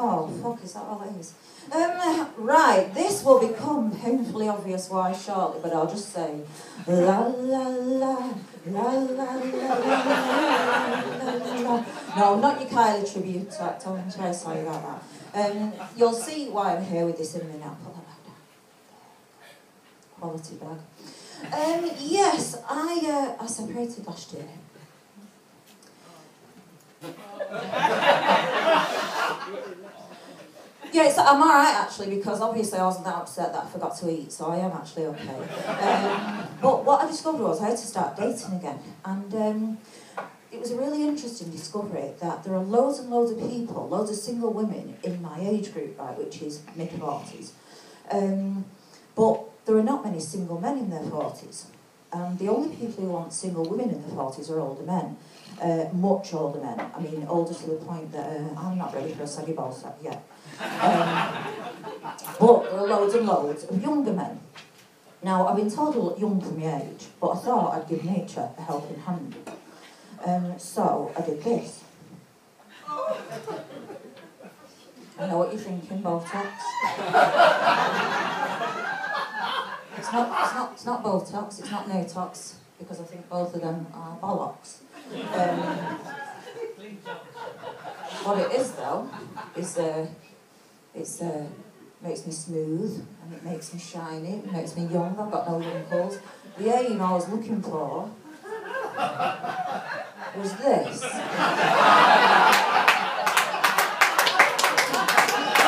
Oh, fuck, is that all it is? Right, this will become painfully obvious why shortly, but I'll just say la la la, la la la la. No, not your Kylie tribute act, I'm very sorry about that. You'll see why I'm here with this in a minute. I'll put that back down. Quality bag. Yes, I separated last year. Yeah, I'm alright actually, because obviously I wasn't that upset that I forgot to eat, so I am actually okay. But what I discovered was I had to start dating again, and it was a really interesting discovery that there are loads and loads of people, loads of single women in my age group, right, which is mid-40s, but there are not many single men in their 40s. And the only people who want single women in their 40s are older men. Much older men. I mean, older to the point that I'm not ready for a saggy ball sack yet. But there are loads and loads of younger men. Now, I've been told I look young for my age, but I thought I'd give nature a helping hand. So I did this. I know what you're thinking, Botox. It's not Botox, it's not Notox, because I think both of them are bollocks. What it is though, is it makes me smooth, and it makes me shiny, it makes me young, I've got no wrinkles. The aim I was looking for was this. So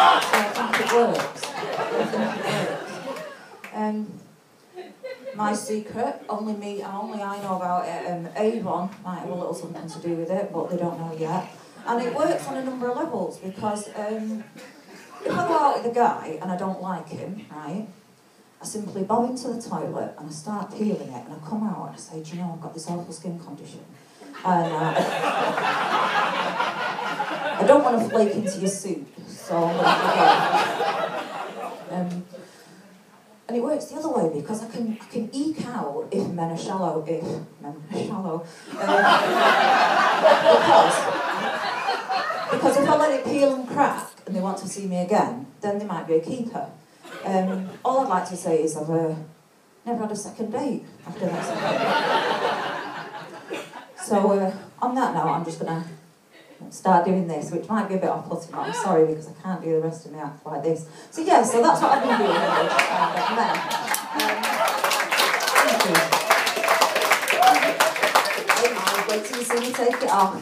I think it works. My secret, only I know about it, Avon might have a little something to do with it, but they don't know yet. And it works on a number of levels, because if I go out with a guy and I don't like him, right, I simply bob into the toilet and I start peeling it, and I come out and I say, do you know, I've got this awful skin condition. And I don't want to flake into your soup, so I'm going to forget. And it works the other way, because I can eke out if men are shallow, because if I let it peel and crack and they want to see me again, then they might be a keeper. All I'd like to say is I've never had a second date after that. So on that note, I'm just going to start doing this, which might be a bit off-putting, but I'm sorry because I can't do the rest of my act like this. So yeah, so that's what I've been doing. Wait till you see me take it off.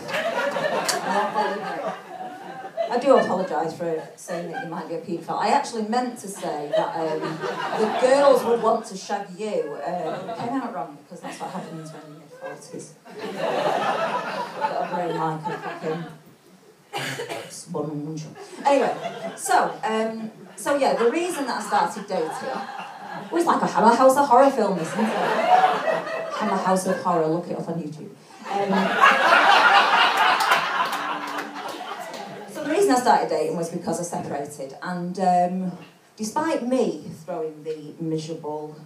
I do apologise for saying that you might be a paedophile. I actually meant to say that the girls would want to shag you. It came out wrong, because that's what happens when you're mid-40s. Got a brain like a fucking sponge. Anyway, so yeah, the reason that I started dating was like a Hammer House of Horror film, isn't it? Hammer House of Horror, look it up on YouTube. So the reason I started dating was because I separated, and despite me throwing the miserable,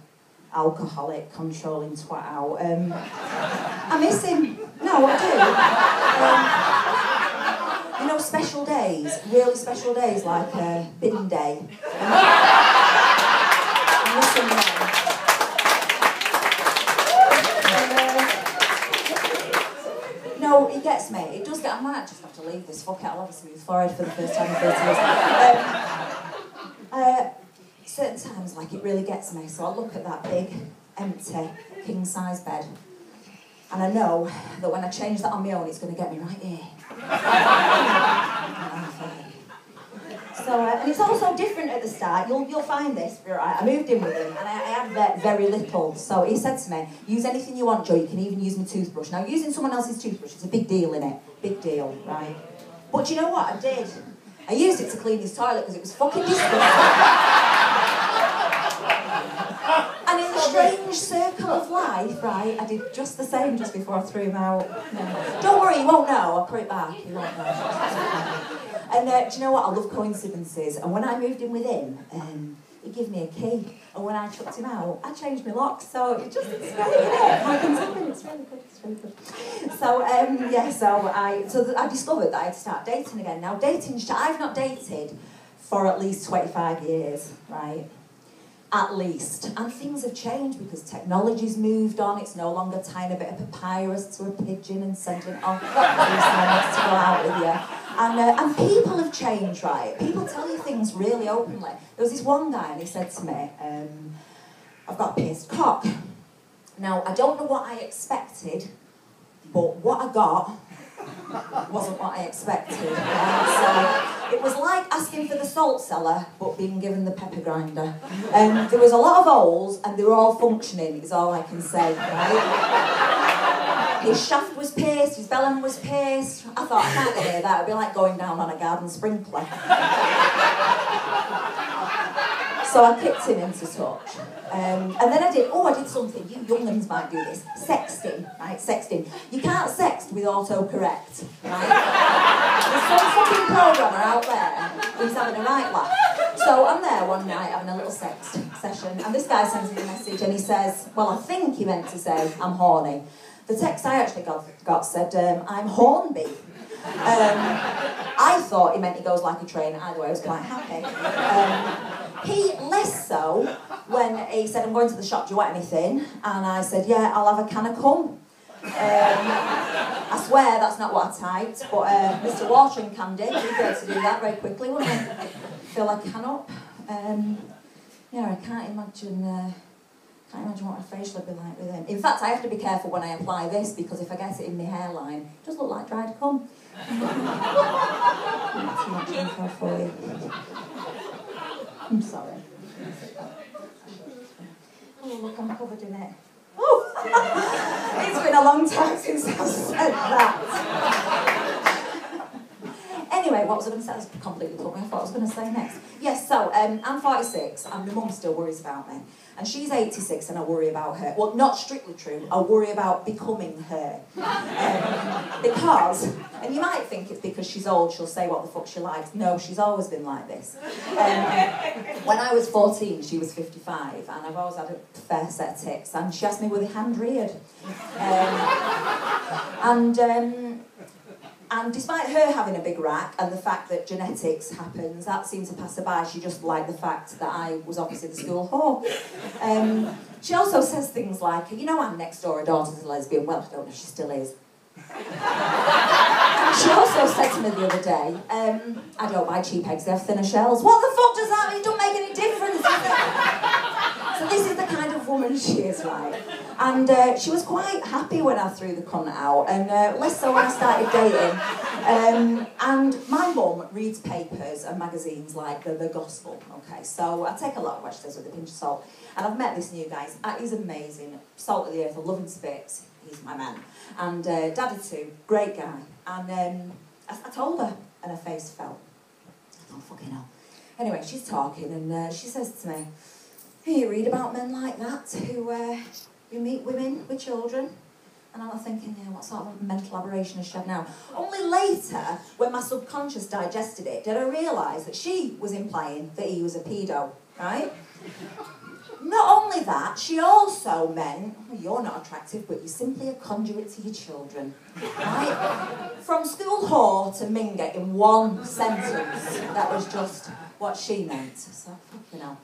alcoholic, controlling twat out, I miss him. No, I do. You know, special days, really special days, like bin day. I miss him now. No, it gets me. It does get. I might just have to leave this. Fuck it, I'll have a smooth forehead for the first time in 30 years. Certain times, like, it really gets me. So I look at that big, empty, king-size bed, and I know that when I change that on my own, it's going to get me right here. So, and it's also different at the start. You'll find this, right? I moved in with him, and I had very little. So he said to me, use anything you want, Joe, you can even use my toothbrush. Now, using someone else's toothbrush is a big deal, innit? Big deal, right? But you know what? I did. I used it to clean his toilet because it was fucking disgusting. And in the strange circle of life, right, I did just the same just before I threw him out. No. Don't worry, you won't know. I'll put it back. You won't know. And do you know what? I love coincidences. And when I moved in with him, he gave me a key, and when I chucked him out, I changed my locks, so it's great, isn't it? How can happen? It's really good, it's really good. So, I discovered that I had to start dating again. Now, I've not dated for at least 25 years, right? At least. And things have changed because technology's moved on. It's no longer tying a bit of papyrus to a pigeon and sending it off to go out with you. And people have changed, right? People tell you things really openly. There was this one guy and he said to me, I've got a pierced cock. Now, I don't know what I expected, but what I got wasn't what I expected. So it was like asking for the salt cellar, but being given the pepper grinder. There was a lot of holes, and they were all functioning, is all I can say, right? His shaft was pierced, his bellum was pierced. I thought, I can't get near that, it'd be like going down on a garden sprinkler. So I kicked him into touch. And then I did something, you young'uns might do this, sexting, right, sexting. You can't sext with autocorrect, right? There's some fucking programmer out there who's having a right laugh. So I'm there one night having a little sext session, and this guy sends me a message and he says, well, I think he meant to say, I'm horny. The text I actually got said, I'm Hornby. I thought he meant he goes like a train. Either way, I was quite happy. He less so when he said, I'm going to the shop, do you want anything? And I said, yeah, I'll have a can of cum. I swear that's not what I typed, but Mr. Watering Can did. He'd be able to do that very quickly, wouldn't he? Fill a can up. Yeah, I can't imagine what my face would be like with him. In fact, I have to be careful when I apply this, because if I get it in my hairline, it does look like dried cum. Not too much info for you. I'm sorry. Oh, look, I'm covered in it. Oh! It's been a long time since I've said that. Anyway, what was I going to say? That's completely put me off what I was going to say next. Yes, so I'm 46 and my mum still worries about me. And she's 86 and I worry about her. Well, not strictly true, I worry about becoming her. Because, and you might think it's because she's old, she'll say what the fuck she likes. No, she's always been like this. When I was 14, she was 55, and I've always had a fair set of tits, and she asked me, were they hand-reared? And despite her having a big rack and the fact that genetics happens, that seemed to pass her by. She just liked the fact that I was obviously the school whore. She also says things like, you know, I'm next door, her daughter's a lesbian. Well, I don't know if she still is. She also said to me the other day, I don't buy cheap eggs, they have thinner shells. What the fuck does that mean? It don't make any difference, does it? So this is the kind of woman she is, right? And she was quite happy when I threw the cunt out, and less so when I started dating. And my mum reads papers and magazines like the Gospel, okay? So I take a lot of what she says with a pinch of salt. And I've met this new guy, he's amazing, salt of the earth, I love him spits, he's my man. And Daddy too, great guy. And I told her, and her face fell. I thought, fucking hell. Anyway, she's talking, and she says to me, hey, you read about men like that who meet women with children? And I'm thinking, yeah, what sort of mental aberration has she had now? Only later, when my subconscious digested it, did I realise that she was implying that he was a pedo, right? Not only that, she also meant, well, you're not attractive, but you're simply a conduit to your children, right? From school whore to minger in one sentence. That was just what she meant. So, you know.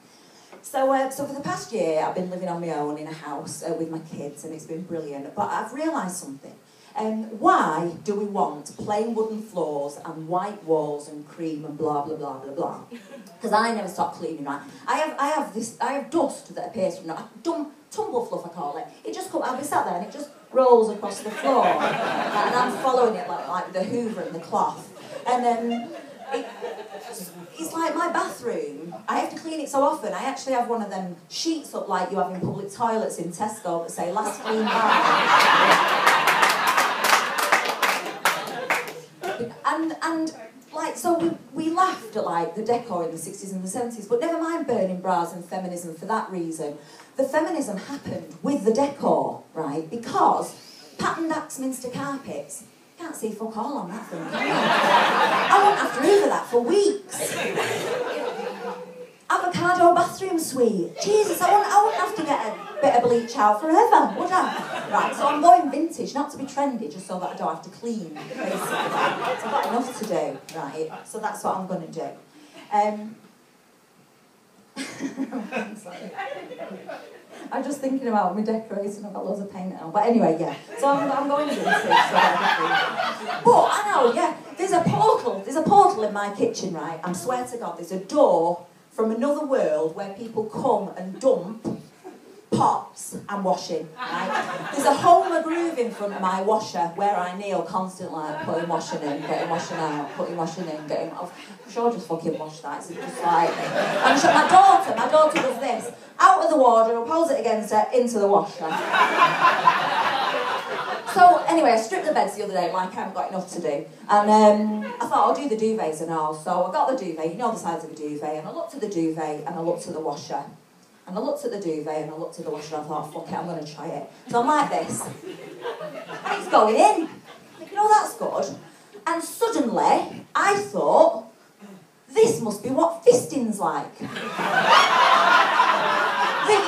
So for the past year, I've been living on my own in a house with my kids, and it's been brilliant. But I've realised something. Why do we want plain wooden floors and white walls and cream and blah blah blah blah blah? Because I never stop cleaning, right? I have dust that appears from tumble fluff, I call it. It just I'll be sat there and it just rolls across the floor, and I'm following it like the Hoover and the cloth, and it's like my bathroom. I have to clean it so often. I actually have one of them sheets up like you have in public toilets in Tesco that say last clean by. And like, so we laughed at like the decor in the 60s and the 70s, but never mind burning bras and feminism for that reason. The feminism happened with the decor, right? Because patterned Axminster carpets, can't see fuck all on that thing, can you? I won't have to hoover that for weeks. Have avocado bathroom suite. Jesus, I wouldn't have to get a bit of bleach out forever, would I? Right, so I'm going vintage, not to be trendy, just so that I don't have to clean, basically. So I've got enough to do, right? So that's what I'm going to do. Sorry. I'm just thinking about me decorating. I've got loads of paint on. But anyway, yeah. So I'm going vintage. So but I know, yeah. There's a portal in my kitchen, right? I swear to God, there's a door from another world where people come and dump pots and washing, right? There's a hole in the groove in front of my washer where I kneel constantly, like, putting washing in, getting washing out, putting washing in, getting off. I'm sure I just fucking wash that. It's just like... And my daughter does this. Out of the wardrobe, pulls it against her, into the washer. So, anyway, I stripped the beds the other day, like I haven't got enough to do. And I thought, I'll do the duvets and all. So I got the duvet, you know the size of a duvet, and I looked at the duvet and I looked at the washer. And I looked at the duvet and I looked at the washer and I thought, fuck it, I'm going to try it. So I'm like this. And it's going in. I'm thinking, oh, that's good. And suddenly, I thought, this must be what fisting's like.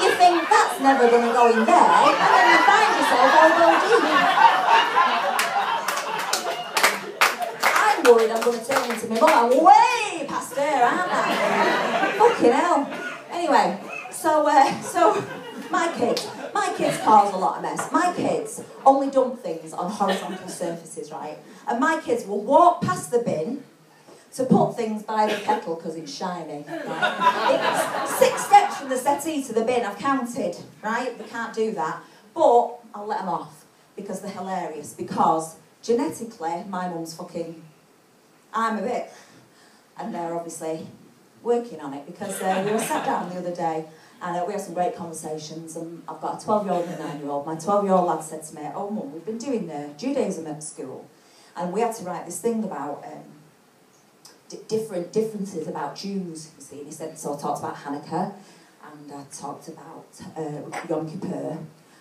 You think that's never going to go in there, and then you find yourself all deep. I'm worried I'm going to turn into my mum. I'm way past her, aren't I? Fucking hell. Anyway, so my kids cause a lot of mess. My kids only dump things on horizontal surfaces, right? And my kids will walk past the bin to put things by the kettle because it's shiny, right? It's 6 steps from the settee to the bin, I've counted, right? They can't do that. But I'll let them off because they're hilarious. Because genetically, my mum's fucking... I'm a bit... And they're obviously working on it because we were sat down the other day and we had some great conversations, and I've got a 12-year-old and a 9-year-old. My 12-year-old lad said to me, oh, Mum, we've been doing Judaism at school and we had to write this thing about... differences about Jews, you see. And he said, so I talked about Hanukkah, and I talked about Yom Kippur,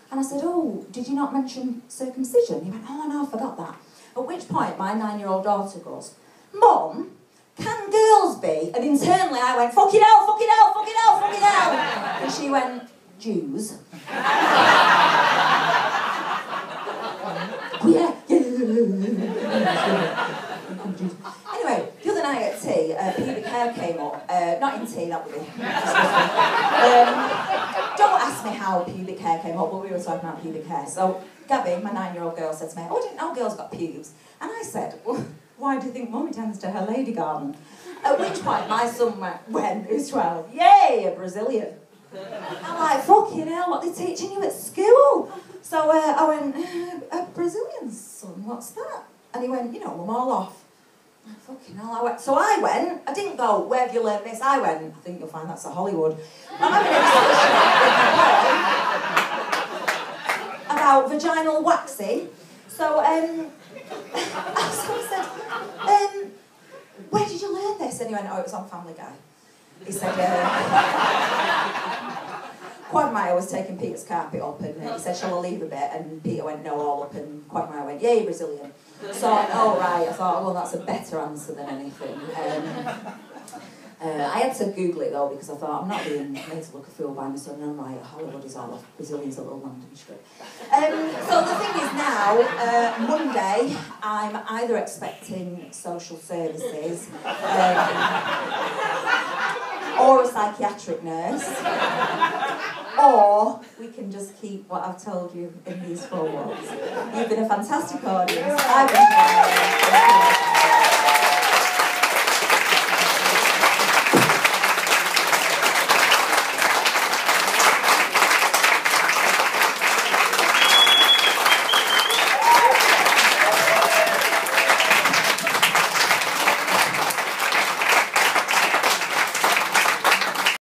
and I said, oh, did you not mention circumcision? He went, oh no, I forgot that. At which point my 9-year-old daughter goes, Mum, can girls be? And internally I went, fucking hell, fucking hell, fucking hell, fucking hell. And she went, Jews. Oh yeah, Anyway, the other night at tea, pubic hair came up. Not in tea, that would be. Don't ask me how pubic hair came up, but we were talking about pubic hair. So Gabby, my 9-year-old girl, said to me, oh, I didn't know girls got pubes. And I said, well, why do you think Mummy tends to her lady garden? At which point my son went, who's 12, yay, a Brazilian. I'm like, fucking hell, what are they teaching you at school? So I went, a Brazilian son, what's that? And he went, you know, I'm all off. Fucking hell, I went. So I went, I didn't go, where have you learned this? I went, I think you'll find that's a Hollywood. I'm having a discussion about vaginal waxing. So, so I said, where did you learn this? And he went, oh, it was on Family Guy. He said, Quagmire was taking Peter's carpet up, and he said, shall I leave a bit? And Peter went, no, all up, and Quagmire went, yay, Brazilian. So, oh right, I thought, well, that's a better answer than anything. I had to Google it though, because I thought, I'm not being made to look a fool by my son, and I'm like, Hollywood is all off, Brazilian's a little London strip. So the thing is now, Monday, I'm either expecting social services, or a psychiatric nurse, or we can just keep what I've told you in these 4 walls. You've been a fantastic audience. I've enjoyed it.